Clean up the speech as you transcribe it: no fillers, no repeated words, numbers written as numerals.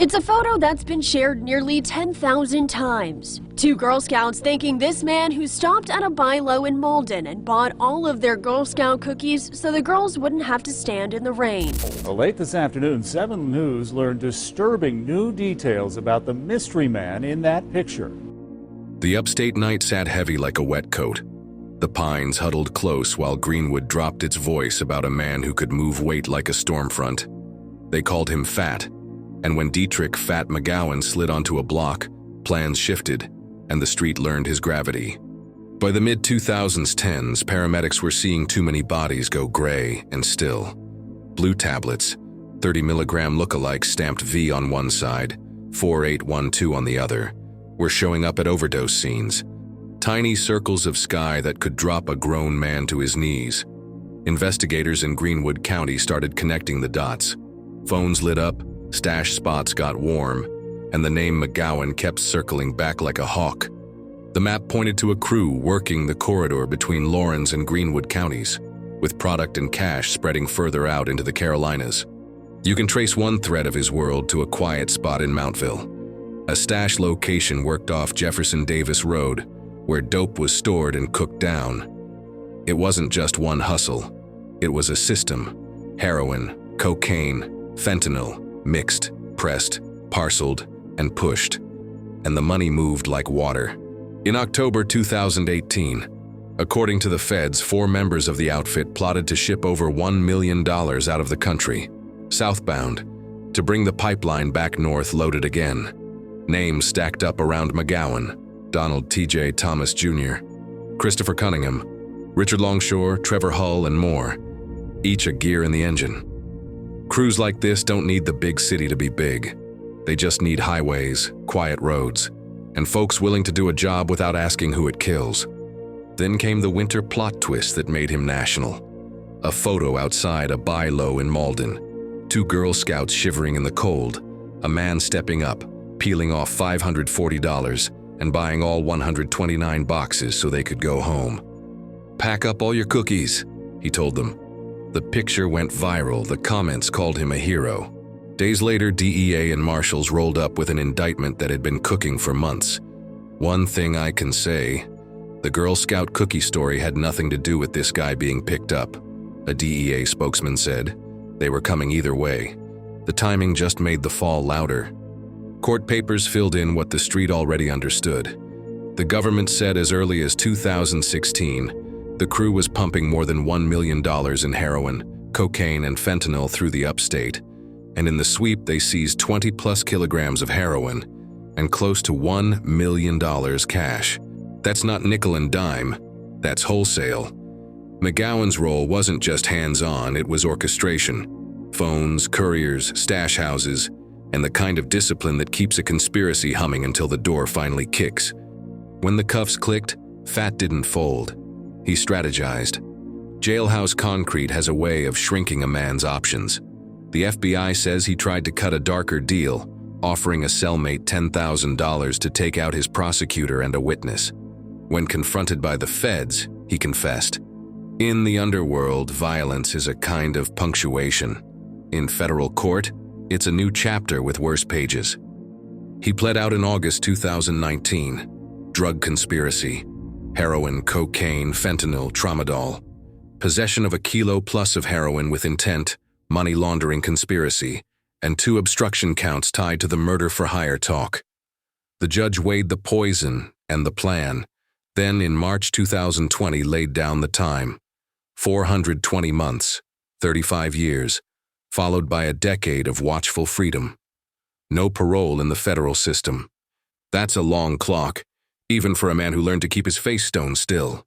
It's a photo that's been shared nearly 10,000 times. Two Girl Scouts thanking this man who stopped at a buy-low in Malden and bought all of their Girl Scout cookies so the girls wouldn't have to stand in the rain. Well, late this afternoon, 7 News learned disturbing new details about the mystery man in that picture. The upstate night sat heavy like a wet coat. The pines huddled close while Greenwood dropped its voice about a man who could move weight like a storm front. They called him Fat. And when Detric Fat McGowan slid onto a block, plans shifted, and the street learned his gravity. By the mid-2010s, paramedics were seeing too many bodies go gray and still. Blue tablets, 30-milligram look-alike stamped V on one side, 4812 on the other, were showing up at overdose scenes. Tiny circles of sky that could drop a grown man to his knees. Investigators in Greenwood County started connecting the dots. Phones lit up, stash spots got warm, and the name McGowan kept circling back like a hawk. The map pointed to a crew working the corridor between Lawrence and Greenwood counties, with product and cash spreading further out into the Carolinas. You can trace one thread of his world to a quiet spot in Mountville, a stash location worked off Jefferson Davis Road, where dope was stored and cooked down. It wasn't just one hustle. It was a system. Heroin, cocaine, fentanyl, mixed, pressed, parceled, and pushed. And the money moved like water. In October 2018, according to the feds, 4 members of the outfit plotted to ship over $1 million out of the country, southbound, to bring the pipeline back north loaded again. Names stacked up around McGowan: Donald T.J. Thomas Jr., Christopher Cunningham, Richard Longshore, Trevor Hull, and more, each a gear in the engine. Crews like this don't need the big city to be big. They just need highways, quiet roads, and folks willing to do a job without asking who it kills. Then came the winter plot twist that made him national. A photo outside a buy-low in Malden. 2 Girl Scouts shivering in the cold, a man stepping up, peeling off $540 and buying all 129 boxes so they could go home. "Pack up all your cookies," he told them. The picture went viral. The comments called him a hero. Days later, DEA and marshals rolled up with an indictment that had been cooking for months. One thing I can say, the Girl Scout cookie story had nothing to do with this guy being picked up, a DEA spokesman said. They were coming either way. The timing just made the fall louder. Court papers filled in what the street already understood. The government said as early as 2016, the crew was pumping more than $1 million in heroin, cocaine, and fentanyl through the upstate, and in the sweep they seized 20+ kilograms of heroin and close to $1 million cash. That's not nickel and dime, that's wholesale. McGowan's role wasn't just hands-on, it was orchestration. Phones, couriers, stash houses, and the kind of discipline that keeps a conspiracy humming until the door finally kicks. When the cuffs clicked, Fat didn't fold. He strategized. Jailhouse concrete has a way of shrinking a man's options. The FBI says he tried to cut a darker deal, offering a cellmate $10,000 to take out his prosecutor and a witness. When confronted by the feds, he confessed. In the underworld, violence is a kind of punctuation. In federal court, it's a new chapter with worse pages. He pled out in August 2019. Drug conspiracy. Heroin, cocaine, fentanyl, tramadol. Possession of a kilo plus of heroin with intent, money laundering conspiracy, and 2 obstruction counts tied to the murder-for-hire talk. The judge weighed the poison and the plan, then in March 2020 laid down the time. 420 months, 35 years, followed by a decade of watchful freedom. No parole in the federal system. That's a long clock, even for a man who learned to keep his face stone still.